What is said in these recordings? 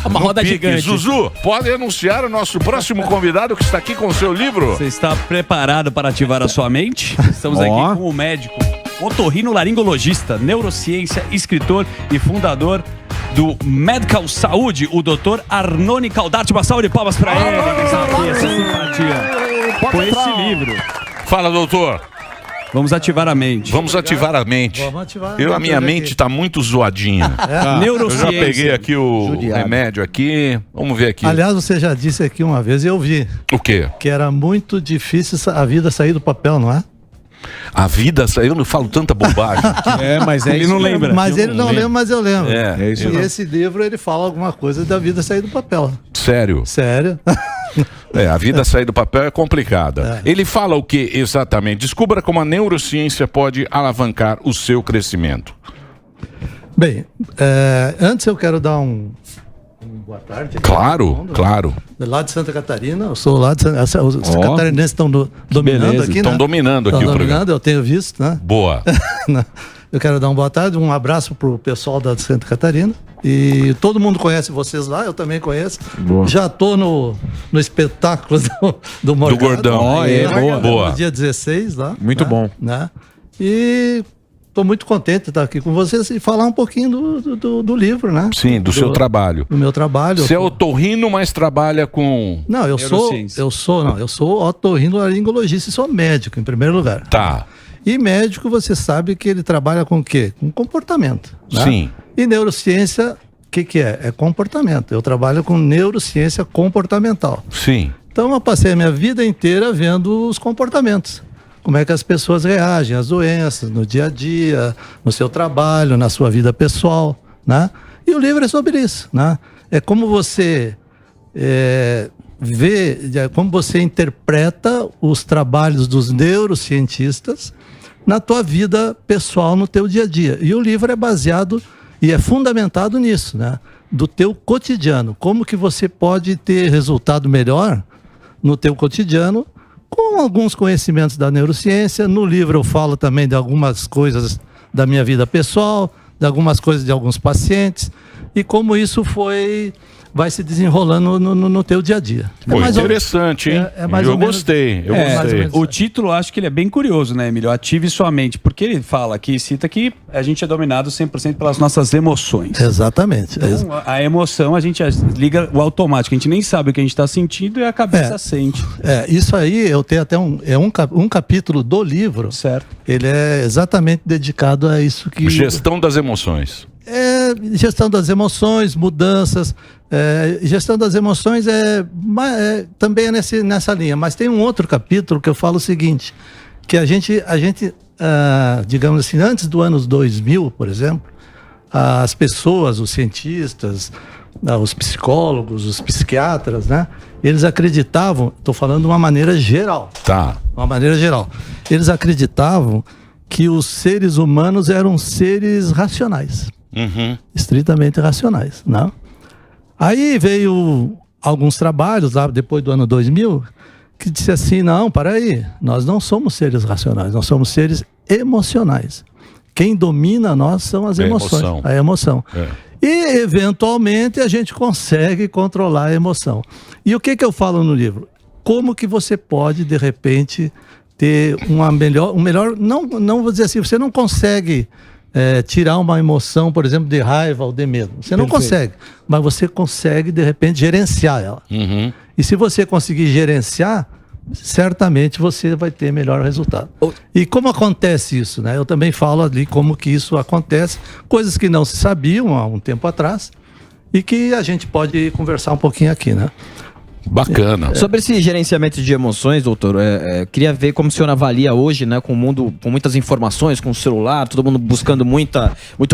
Uma roda gigante. Zuzu, pode anunciar o nosso próximo convidado que está aqui com o seu livro? Você está preparado para ativar a sua mente? Estamos aqui com o médico otorrinolaringologista, neurociência, escritor e fundador do Medical Saúde, o Dr. Arnone Caldarte. Uma salva de palmas para ele. Essa simpatia. Com esse livro. Fala, doutor. Vamos ativar a mente. Vamos ativar a mente. Vamos ativar. A minha mente está muito zoadinha. Neurociência. Eu já peguei aqui o remédio aqui. Vamos ver aqui. Aliás, você já disse aqui uma vez, e eu vi, O quê? que era muito difícil a vida sair do papel, não é? A vida, eu não falo tanta bobagem. Mas é Ele isso não mesmo. lembra. Mas ele não lembra, mas eu lembro. É isso E mesmo. esse livro, ele fala alguma coisa da vida sair do papel. Sério. Sério? A vida sair do papel é complicada. Ele fala o que exatamente? Descubra como a neurociência pode alavancar o seu crescimento. Bem, antes eu quero dar boa tarde. Claro, claro. Lá de Santa Catarina, eu sou lá de Santa Os catarinenses estão dominando beleza. aqui, Estão né? dominando aqui Estão o programa. dominando, eu tenho visto, né? Boa. Eu quero dar uma boa tarde, um abraço pro pessoal da de Santa Catarina. E todo mundo conhece vocês lá, eu também conheço. Boa. Já tô no espetáculo do Morgado. Do Gordão. Boa. Boa. No dia 16 lá. Muito né? bom. Né? E tô muito contente de estar aqui com vocês e falar um pouquinho do livro, né? Sim, do seu trabalho. Do meu trabalho. Você é otorrino, mas trabalha com... Não, eu sou otorrinolaringologista e sou médico, em primeiro lugar. Tá. E médico, você sabe que ele trabalha com o quê? Com comportamento. Né? Sim. E neurociência, o que é? É comportamento. Eu trabalho com neurociência comportamental. Sim. Então eu passei a minha vida inteira vendo os comportamentos. Como é que as pessoas reagem às doenças, no dia a dia, no seu trabalho, na sua vida pessoal, né? E o livro é sobre isso, né? É como você vê, como você interpreta os trabalhos dos neurocientistas na tua vida pessoal, no teu dia a dia. E o livro é baseado e é fundamentado nisso, né? Do teu cotidiano. Como que você pode ter resultado melhor no teu cotidiano com alguns conhecimentos da neurociência. No livro eu falo também de algumas coisas da minha vida pessoal, de algumas coisas de alguns pacientes e como isso vai se desenrolando no teu dia a dia. Pô, interessante, hein? Eu gostei. O título, acho que ele é bem curioso, né, Emílio? Ative sua mente. Porque ele fala aqui, cita que a gente é dominado 100% pelas nossas emoções. Exatamente. Então, a emoção, a gente liga o automático. A gente nem sabe o que a gente está sentindo e a cabeça sente. Isso aí, eu tenho até um capítulo do livro. Certo. Ele é exatamente dedicado a isso que... Gestão das emoções. Gestão das emoções, mudanças. Gestão das emoções também é nessa linha. Mas tem um outro capítulo que eu falo o seguinte, que a gente digamos assim, antes do ano 2000, por exemplo, as pessoas, os cientistas, os psicólogos, os psiquiatras, né? Eles acreditavam, estou falando de uma maneira geral. Tá. Uma maneira geral. Eles acreditavam que os seres humanos eram seres racionais. Uhum. Estritamente racionais, não? Aí veio alguns trabalhos lá depois do ano 2000 que disse assim, não, para aí, nós não somos seres racionais, nós somos seres emocionais. Quem domina nós são as emoções, a emoção. E eventualmente a gente consegue controlar a emoção. E o que eu falo no livro? Como que você pode de repente ter um melhor, não vou dizer assim, você não consegue tirar uma emoção, por exemplo, de raiva ou de medo. Você não consegue, mas você consegue, de repente, gerenciar ela. Uhum. E se você conseguir gerenciar, certamente você vai ter melhor resultado. E como acontece isso, né? Eu também falo ali como que isso acontece, coisas que não se sabiam há um tempo atrás e que a gente pode conversar um pouquinho aqui, né? Bacana. Sobre esse gerenciamento de emoções, doutor, queria ver como o senhor avalia hoje, né, com o mundo, com muitas informações, com o celular, todo mundo buscando muito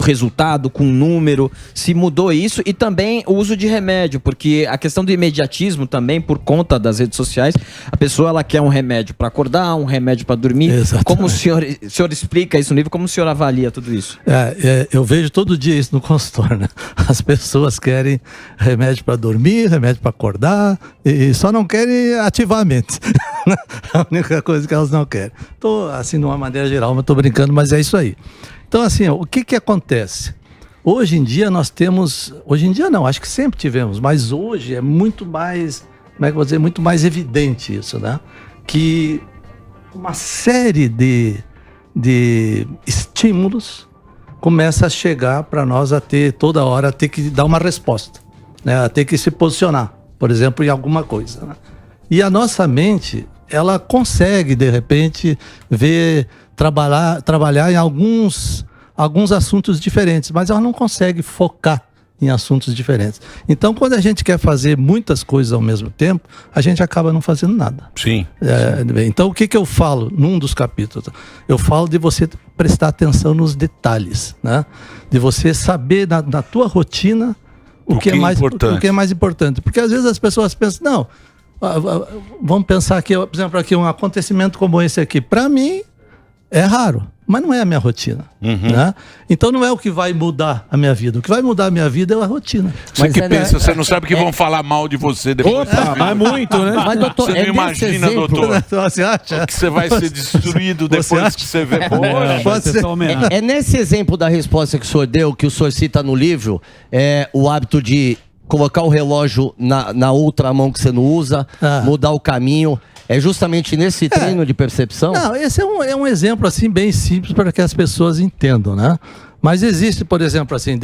resultado, com número, se mudou isso e também o uso de remédio, porque a questão do imediatismo também, por conta das redes sociais, a pessoa ela quer um remédio para acordar, um remédio para dormir. Exatamente. Como o senhor explica isso no livro, como o senhor avalia tudo isso? Eu vejo todo dia isso no consultório, né? As pessoas querem remédio para dormir, remédio para acordar, e só não querem ativar a mente. A única coisa que elas não querem. Estou assim, de uma maneira geral, mas estou brincando, mas é isso aí. Então, assim, o que acontece? Hoje em dia nós temos, hoje em dia não, acho que sempre tivemos, mas hoje é muito mais, como é que eu vou dizer, muito mais evidente isso, né? Que uma série de estímulos começa a chegar para nós a ter, toda hora, a ter que dar uma resposta, né? A ter que se posicionar, por exemplo, em alguma coisa, né? E a nossa mente, ela consegue, de repente, trabalhar em alguns assuntos diferentes, mas ela não consegue focar em assuntos diferentes. Então, quando a gente quer fazer muitas coisas ao mesmo tempo, a gente acaba não fazendo nada. Sim. Então, o que eu falo num dos capítulos? Eu falo de você prestar atenção nos detalhes, né? De você saber na tua rotina o que é mais importante. Porque às vezes as pessoas pensam, não, vamos pensar aqui, por exemplo, aqui um acontecimento como esse aqui, para mim é raro, mas não é a minha rotina, né? Então não é o que vai mudar a minha vida. O que vai mudar a minha vida é a rotina. Você que pensa, você não sabe que vão falar mal de você depois. Opa, mas muito, né? Mas, doutor, você não imagina, doutor, Você acha? que você vai ser destruído depois que você vê. Pode ser. É nesse exemplo da resposta que o senhor deu, que o senhor cita no livro, o hábito de colocar o relógio na outra mão que você não usa, mudar o caminho. É justamente nesse treino de percepção? Não, esse é um exemplo assim bem simples para que as pessoas entendam, né? Mas existe, por exemplo, assim,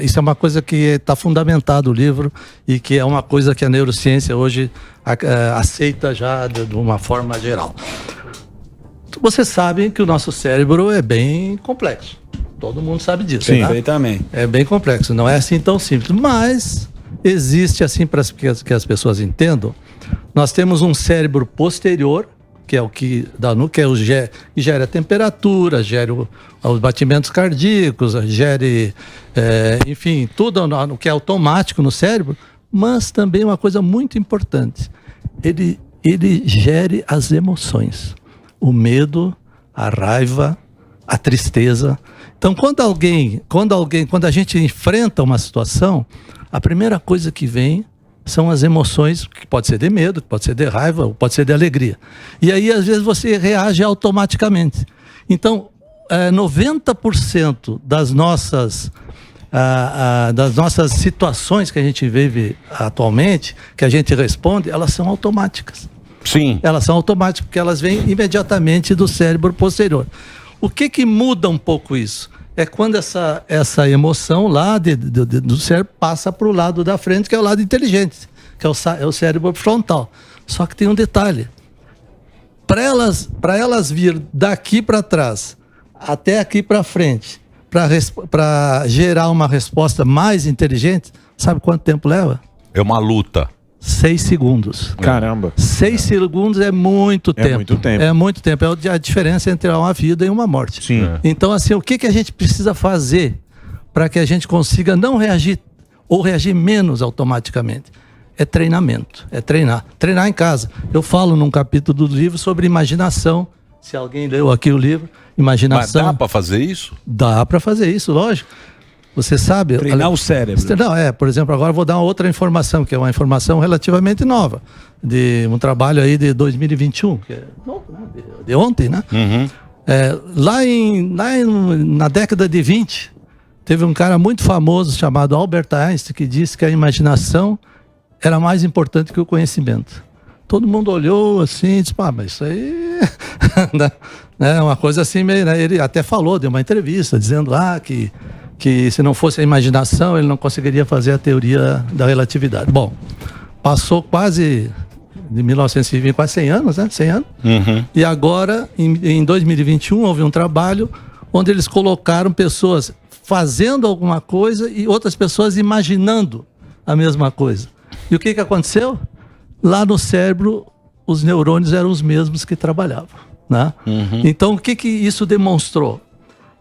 isso é uma coisa que está fundamentado no livro e que é uma coisa que a neurociência hoje aceita já de uma forma geral. Vocês sabem que o nosso cérebro é bem complexo. Todo mundo sabe disso, Sim, né? perfeitamente. É bem complexo, não é assim tão simples. Mas existe, assim, para que as pessoas entendam, nós temos um cérebro posterior, que é o que dá no que gera a temperatura, gera os batimentos cardíacos, gere, enfim, tudo no que é automático no cérebro, mas também uma coisa muito importante, ele gere as emoções, o medo, a raiva, a tristeza. Então, quando a gente enfrenta uma situação, a primeira coisa que vem são as emoções, que pode ser de medo, pode ser de raiva, ou pode ser de alegria. E aí, às vezes, você reage automaticamente. Então, 90% das nossas situações que a gente vive atualmente, que a gente responde, elas são automáticas. Sim. Elas são automáticas, porque elas vêm imediatamente do cérebro posterior. O que muda um pouco isso? É quando essa emoção lá do cérebro passa para o lado da frente, que é o lado inteligente, que é o cérebro frontal. Só que tem um detalhe. Para elas vir daqui para trás até aqui para frente, para gerar uma resposta mais inteligente, sabe quanto tempo leva? É uma luta. 6 segundos. Caramba. 6 segundos é muito tempo. muito tempo. É muito tempo. É a diferença entre uma vida e uma morte. Sim. Então, assim, o que a gente precisa fazer para que a gente consiga não reagir ou reagir menos automaticamente? É treinamento. É treinar. Treinar em casa. Eu falo num capítulo do livro sobre imaginação. Se alguém leu aqui o livro, imaginação. Mas dá para fazer isso? Dá para fazer isso, lógico. Você sabe... Treinar o cérebro. Não, por exemplo, agora eu vou dar uma outra informação, que é uma informação relativamente nova, de um trabalho aí de 2021, que é novo, né? De ontem, né? Na década de 20, teve um cara muito famoso chamado Albert Einstein, que disse que a imaginação era mais importante que o conhecimento. Todo mundo olhou assim e disse, mas isso aí é uma coisa assim meio... Né? Ele até falou, deu uma entrevista, dizendo que se não fosse a imaginação, ele não conseguiria fazer a teoria da relatividade. Bom, passou quase, de 1920, quase 100 anos, né? 100 anos. E agora, em 2021, houve um trabalho onde eles colocaram pessoas fazendo alguma coisa e outras pessoas imaginando a mesma coisa. E o que aconteceu? Lá no cérebro, os neurônios eram os mesmos que trabalhavam, né? Então, o que isso demonstrou?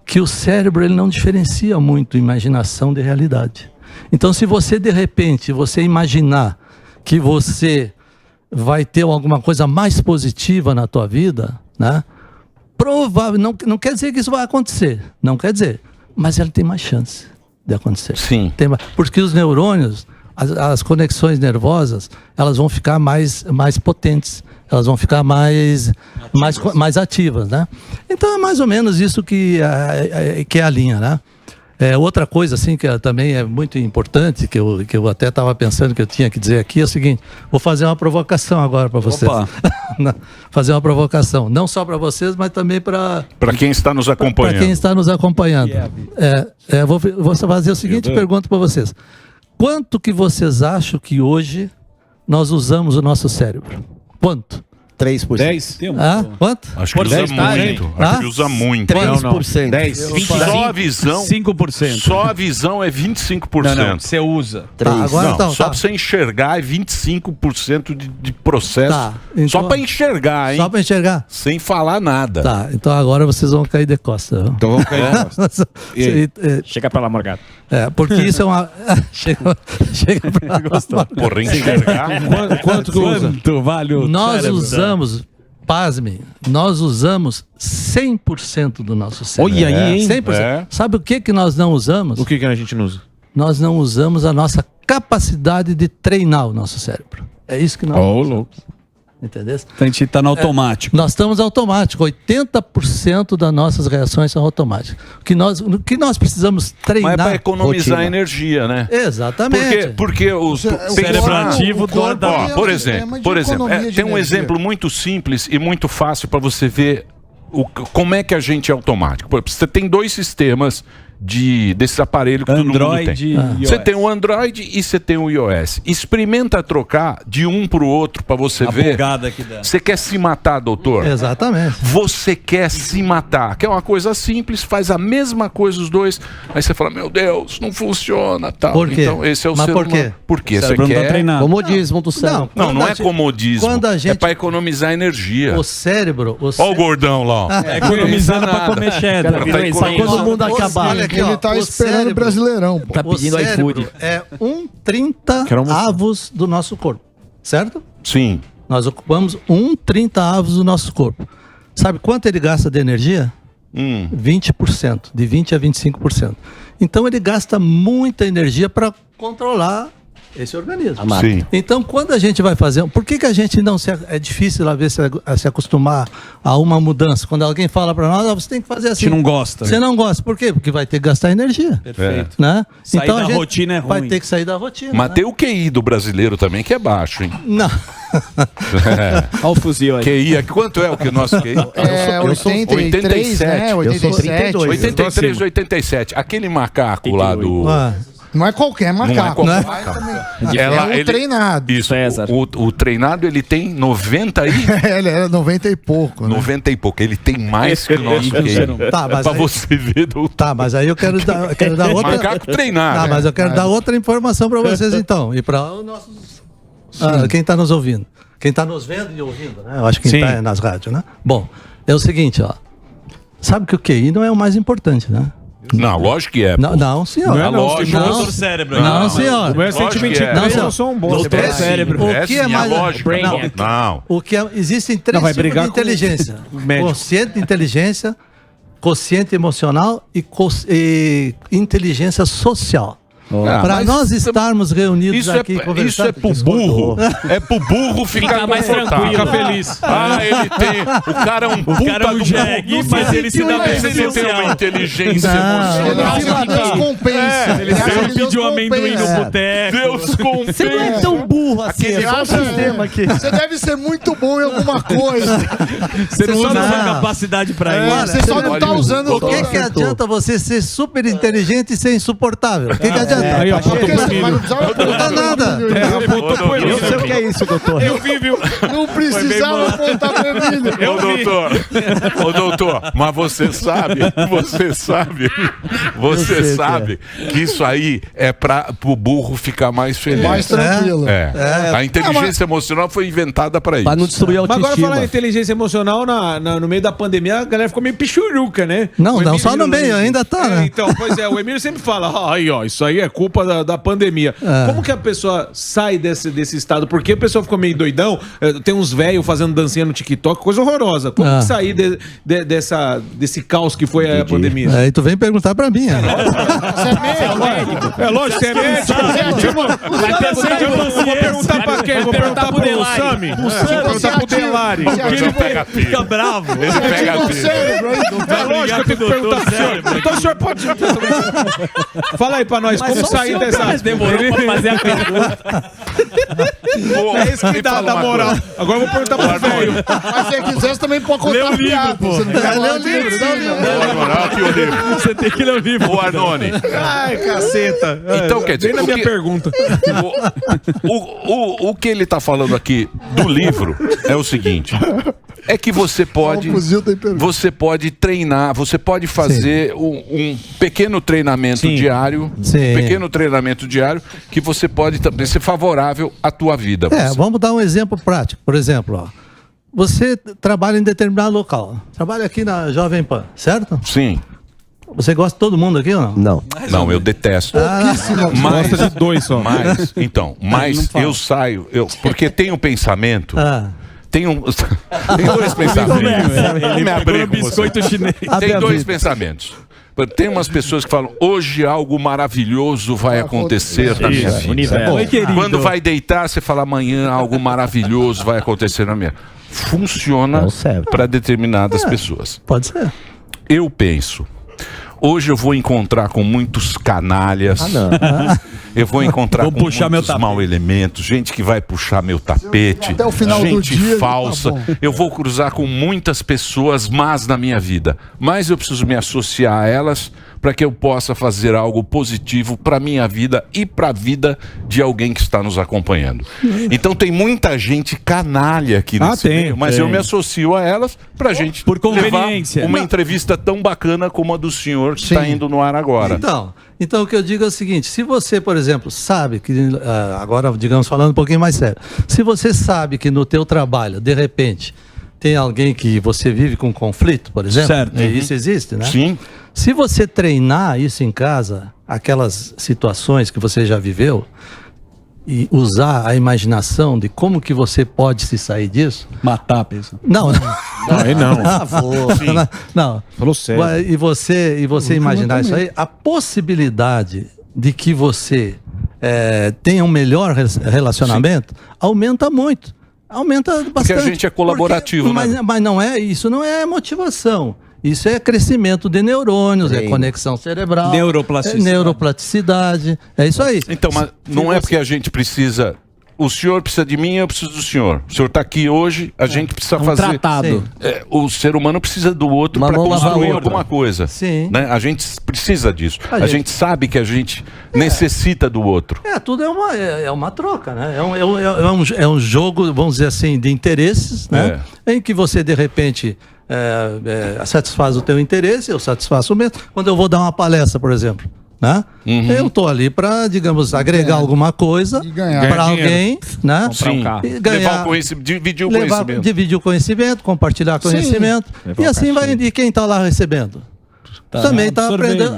Que o cérebro ele não diferencia muito imaginação de realidade. Então, se você, de repente, você imaginar que você vai ter alguma coisa mais positiva na tua vida, né? Provável, não quer dizer que isso vai acontecer, não quer dizer, mas ela tem mais chance de acontecer. Sim. Porque os neurônios, as conexões nervosas, elas vão ficar mais potentes. Elas vão ficar mais ativas, né? Então é mais ou menos isso que é a linha, né? Outra coisa assim que também é muito importante, que eu até estava pensando que eu tinha que dizer aqui, é o seguinte: vou fazer uma provocação agora para vocês. Fazer uma provocação, não só para vocês, mas também para quem está nos acompanhando. Para quem está nos acompanhando. Vou fazer a seguinte pergunta para vocês: quanto que vocês acham que hoje nós usamos o nosso cérebro? Quanto? 3%. 10? Quanto? Acho que usa muito. Acho que usa muito. 3%. 10. Só a visão. 5%. Só a visão é 25%. Não, você usa. Agora, não, então, só para você enxergar é 25% de processo. Então, só para enxergar, hein? Só para enxergar? Sem falar nada. Tá, então agora vocês vão cair de costa. Então vamos cair de costa. Chega pra lá, Morgado. Porque isso é uma... chega pra lá. Porra, enxergar. Quanto tu usa? Quanto vale o Nós cérebro? usamos, pasmem, nós usamos 100% do nosso cérebro. Olha aí, hein? 100%. Sabe o que nós não usamos? O que a gente não usa? Nós não usamos a nossa capacidade de treinar o nosso cérebro. É isso que nós usamos. Louco. Entendeu? A gente tá no automático. Nós estamos automático. 80% das nossas reações são automáticas. O que nós precisamos treinar... Mas é para economizar rotina. energia, né? Exatamente. Porque o cérebro ativo por exemplo, tem um exemplo muito simples e muito fácil para você ver como é que a gente é automático. Por exemplo, você tem dois sistemas desse aparelho que Android todo mundo tem. e Você iOS. tem o Android e você tem o iOS. Experimenta trocar de um para o outro para você ver. Bugada que dá. Você quer se matar, doutor? Exatamente. Você quer se matar. Que é uma coisa simples, faz a mesma coisa os dois. Aí você fala, meu Deus, não funciona, tal. Por quê? Então esse é o Mas ser por quê? humano. Porque O você cérebro não tá quer... treinado. Comodismo do cérebro. Não é comodismo. Quando a gente... É para economizar energia. O cérebro... Olha o gordão lá. ó. É economizando pra comer cheddar. Tá Quando o economizando. mundo acabar. Olha aqui, Ele ó, tá o esperando o cérebro- Brasileirão. pô. Tá pedindo o cérebro iFood. é 1/30 Quero almoçar. avos do nosso corpo, certo? Sim. Nós ocupamos 1/30 avos do nosso corpo. Sabe quanto ele gasta de energia? 20%, de 20% a 25%. Então ele gasta muita energia para controlar esse organismo. Sim. Então, quando a gente vai fazer... Por que a gente não se... É difícil, às vezes, se acostumar a uma mudança. Quando alguém fala para nós, você tem que fazer assim. A gente não gosta. Você não gosta. Por quê? Porque vai ter que gastar energia. Perfeito. Né? Sair então, da a gente rotina é vai ruim. ter que sair da rotina. Mas né? tem o QI do brasileiro também, que é baixo, hein? Não. Olha o fuzil aí. QI, quanto é o que o nosso QI? É, 83, né? 87. 83, 87. Aquele macaco lá do... Não é qualquer macaco. Não é Mas qualquer também- É o treinado. Isso, César. o treinado ele tem 90 e... Ele era 90 e pouco, né? 90 e pouco. Ele tem mais que o nosso QI. Tá, mas Pra aí- você ver do... Tá, mas aí eu quero dar outra... Macaco treinado. Tá, mas eu quero dar outra informação para vocês então. E para os nossos... quem está nos ouvindo. Quem está nos vendo e ouvindo, né? Eu acho que quem está nas rádios, né? Bom, é o seguinte, ó. Sabe que o QI não é o mais importante, né? Não, lógico que é. Não, não, senhor. Não é, não, Lógico, senhor. doutor cérebro. Não, senhor. O meu é 123, Não, senhor. eu sou um bom. Doutor É cérebro. sim, O que é sim, mais... lógico. Não. O que existem três Não, vai tipos de brigar com inteligência: o médico. consciente de inteligência, consciente emocional e inteligência social. Para mas nós estarmos reunidos Isso aqui isso conversando. é pro burro. É pro burro ficar mais confortável. tranquilo. Fica feliz. Ah, ele tem... O cara é um puta O cara é um do jegue, burro. mas ele se dá bem Mas ele tem social. uma inteligência Não. Ele emocional. acha que Deus compensa. Ele acha que sempre Deus pediu amendoim compensa. no boteco. Deus Você não é compensa. tão burro assim, Aquele é só um acha- sistema aqui. Você deve ser muito bom em alguma coisa. Você não usa a sua Não. capacidade pra É, isso. você só não tá usando O que adianta você ser super inteligente e ser insuportável? O que adianta? Aí, ó, apontou Porque pro mas milho. não precisava Não dá nada. Eu sei o que é isso, doutor. Eu vi, viu? Não precisava apontar pro milho. Ô doutor, mas você sabe que isso aí é pro burro ficar mais feliz. Mais tranquilo. A inteligência emocional foi inventada pra isso. Pra não destruir a Mas agora autoestima. falar em inteligência emocional, no meio da pandemia, a galera ficou meio pichuruca, né? Não, O não, Emílio só no meio, ainda tá, né? Então, pois é, o Emílio sempre fala, aí ó, isso aí é culpa da pandemia. Como que a pessoa sai desse estado? Porque a pessoa ficou meio doidão, tem uns velhos fazendo dancinha no TikTok, coisa horrorosa. Como que sai sair desse caos que foi a pandemia? Aí tu vem perguntar pra mim. É lógico, você é médico. Vai perguntar pro Vou perguntar pra quem? Vou perguntar pro Sami. Vou perguntar pro Delari. Ele pega pilha. Fica bravo. Ele pega pilha. É lógico, eu tenho que perguntar pro senhor. Então o senhor pode... Fala aí pra nós, como sair dessa... Demorou pra fazer a pergunta. É isso que dá moral. Agora eu vou perguntar pro velho. Mas se você quiser, você também pode contar piada. Você não quer ler o livro, dá o livro. Você tem que ler o livro. Ô, Arnone. Ai, caceta. Então, quer dizer, Vem na minha pergunta. O que ele tá falando aqui do livro é o seguinte. É que você pode treinar, você pode fazer um pequeno treinamento diário, pequeno treinamento diário que você pode também ser favorável à tua vida. Vamos dar um exemplo prático. Por exemplo, ó, você trabalha em determinado local. Trabalha aqui na Jovem Pan, certo? Sim. Você gosta de todo mundo aqui ou não? Não. Não, eu detesto. Mas gosta de dois só. Mas eu saio, porque tem um pensamento. Tem dois pensamentos. Ele me abrir com biscoito chinês. Tem dois pensamentos. Tem umas pessoas que falam, hoje algo maravilhoso vai acontecer na minha vida. Quando vai deitar, você fala, amanhã algo maravilhoso vai acontecer na minha vida. Funciona para determinadas pessoas. Pode ser. Eu penso, hoje eu vou encontrar com muitos canalhas. Eu vou encontrar com muitos mau elementos, gente que vai puxar meu tapete, até o final do dia, falsa. Eu vou cruzar com muitas pessoas más na minha vida, mas eu preciso me associar a elas para que eu possa fazer algo positivo para minha vida e para a vida de alguém que está nos acompanhando. Então tem muita gente canalha aqui nesse meio, mas eu me associo a elas para a gente por conveniência. Levar uma entrevista tão bacana como a do senhor que está indo no ar agora. Então o que eu digo é o seguinte, se você, por exemplo, sabe que, agora digamos falando um pouquinho mais sério, se você sabe que no teu trabalho, de repente, tem alguém que você vive com conflito, por exemplo, certo. Isso existe, né? Sim. Se você treinar isso em casa, aquelas situações que você já viveu, e usar a imaginação de como que você pode se sair disso... Matar a pessoa. Não. Não. Falou sério. E você imaginar isso aí, a possibilidade de que você tenha um melhor relacionamento aumenta muito. Aumenta bastante. Porque a gente é colaborativo, né? Mas não é, isso não é motivação. Isso é crescimento de neurônios, é conexão cerebral, neuroplasticidade, é isso aí. Então, mas não é porque a gente precisa... O senhor precisa de mim, eu preciso do senhor. O senhor está aqui hoje, a gente precisa fazer... tratado. O ser humano precisa do outro para construir alguma coisa. Sim. Né? A gente precisa disso. A gente sabe que a gente necessita do outro. Tudo é uma troca, né? É um jogo, vamos dizer assim, de interesses, né? Em que você, de repente... satisfaz o teu interesse, eu satisfaço o mesmo. Quando eu vou dar uma palestra, por exemplo, né? Eu estou ali para, digamos, agregar alguma coisa para alguém, né? Sim. Ganhar, dividir o conhecimento, compartilhar conhecimento. E assim vai. E quem está lá recebendo? Também está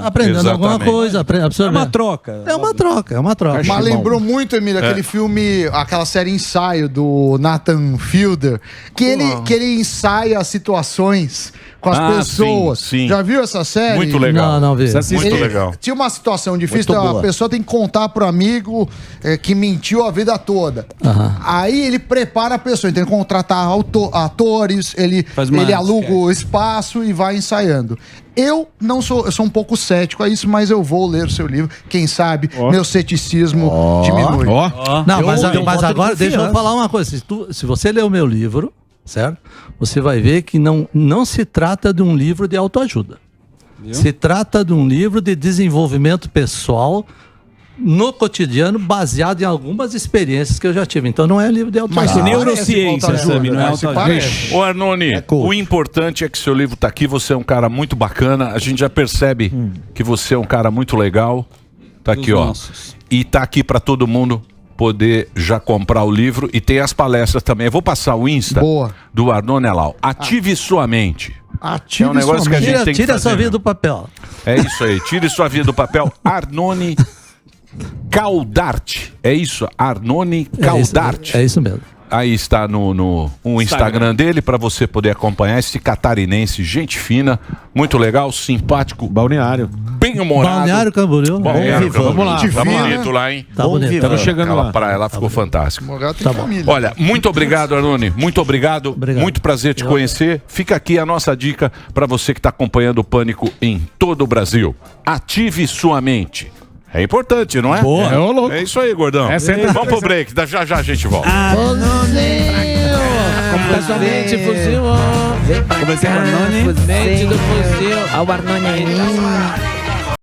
aprendendo alguma coisa, absorvendo. É uma troca. É uma troca. Mas lembrou muito, Emílio, aquele filme, aquela série Ensaio do Nathan Fielder, que ele ensaia as situações com as pessoas. Sim. Já viu essa série? Muito legal. Não vi. Muito legal. Tinha uma situação difícil, a pessoa tem que contar pro amigo que mentiu a vida toda. Aí ele prepara a pessoa, então ele contratar atores, ele aluga o espaço e vai ensaiando. Eu sou um pouco cético a isso, mas eu vou ler o seu livro. Quem sabe meu ceticismo diminui. Não, mas agora deixa eu falar uma coisa. Se você ler o meu livro, certo? Você vai ver que não se trata de um livro de autoajuda. Se trata de um livro de desenvolvimento pessoal no cotidiano, baseado em algumas experiências que eu já tive. Então não é livro de autoajuda. Mas neurociência, Sami, não é autoajuda. Ô Arnone, o importante é que seu livro está aqui, você é um cara muito bacana, a gente já percebe que você é um cara muito legal. Tá aqui, ó. E tá aqui para todo mundo poder já comprar o livro, e tem as palestras também. Eu vou passar o Insta do Arnone Alau. Ative sua mente. Ative é um negócio que a gente tem que tira fazer. Tira sua vida do papel. É isso aí, tire sua vida do papel. Arnone Caldarte. É isso, Arnone Caldarte. É isso mesmo. Aí está no Instagram dele para você poder acompanhar esse catarinense, gente fina, muito legal, simpático. Balneário. Bem humorado. Balneário Camboriú. Balneário Camboriú. Vamos lá. Tá bonito lá, hein? Tá bonito. Estamos chegando Aquela lá. praia lá ficou fantástico. Tá bom. Olha, muito obrigado, Arnone. Muito obrigado. Obrigado. Muito prazer te conhecer. Fica aqui a nossa dica para você que está acompanhando o Pânico em todo o Brasil. Ative sua mente. É importante, não é? Boa. É, ô, louco. É isso aí, gordão. Vamos pro break. Já já a gente volta. Completamente fuzil. Comecei com a Arnone. Mente do fuzil. Ao Arnone aí.